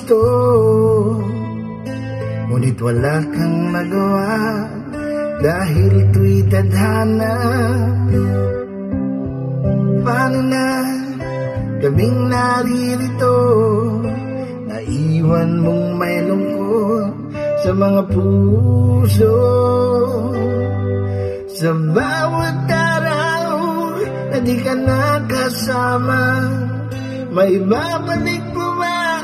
gusto, ngunit wala kang magawa dahil ito'y tadhana. Paano na kaming naririto, naiwan mong may lungkot sa mga puso. Sa bawat araw na di ka nakasama, may babalik mo ba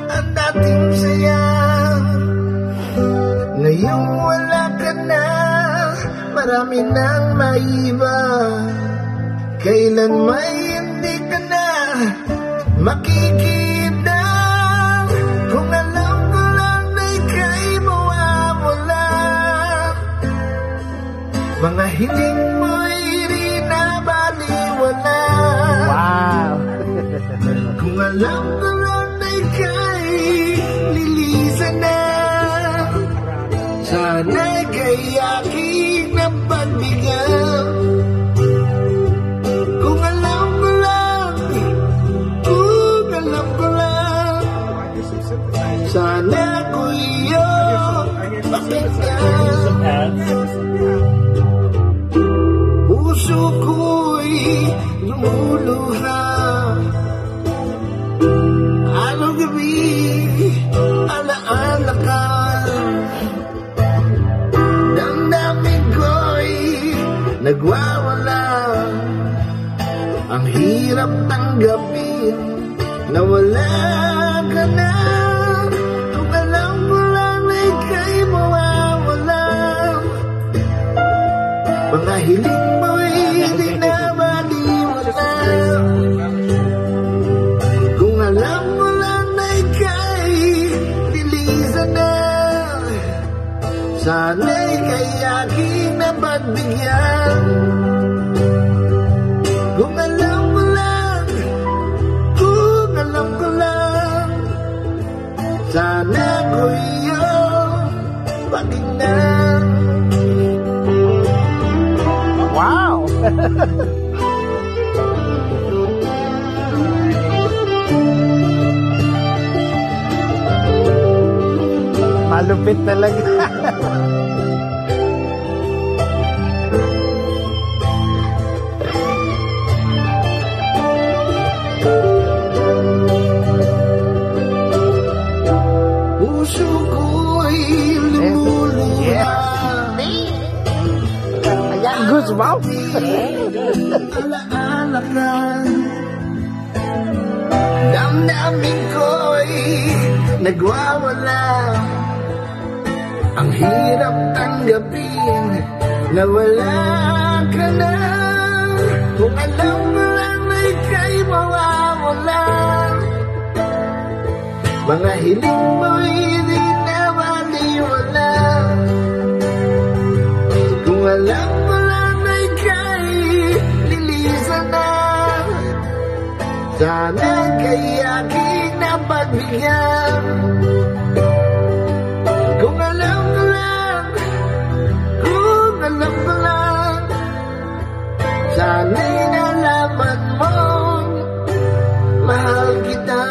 ang dating saya? Ngayong wala ka na, marami nang maiba. Kailan may hindi ka na makikita? Kung alam ko lang na ika'y mawawala, mga hiling mo'y rinabaliwala. Wow! Kung alam ko lang na ika'y lilisan na, sana'y kay aking napagbigyan. Kung alam ko lang, sana ko iyong pakinggan. Puso ko'y lumuluha, araw-gabi alaala ka. Damdamin ko'y nagwawala, ang hirap tanggapin na wala ka na. Kung alam mo lang na ika'y mawawala, mga hiling mo'y di na maliwala. Kung alam mo lang na ika'y lilisan na, sana'y kay aking napagbigyan. Kung alam ko lang, sana ko iyong pakinggan. Wow! Malupit talaga. Puso ko'y lumuluha, Ayan, goosebumps. alaala ka. Damdamin ko'y nagwawala, ang hirap tanggapin na wala ka na. Kung alam mo lang na ika'y mawawala, mga hiling mo'y di na maliwala. Kung alam mo lang na ika'y lilisan na, sana kay aking napagbigyan. Kung alam ko lang, sana'y nalaman mo, mahal kita.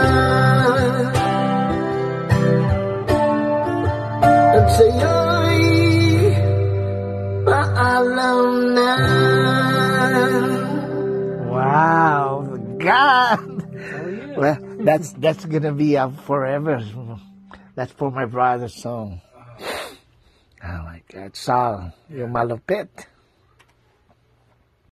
At sa'yo'y paalam na. Wow, God! Well, that's gonna be forever. That's for my brother's song. Oh my God, Sal, you're malupit.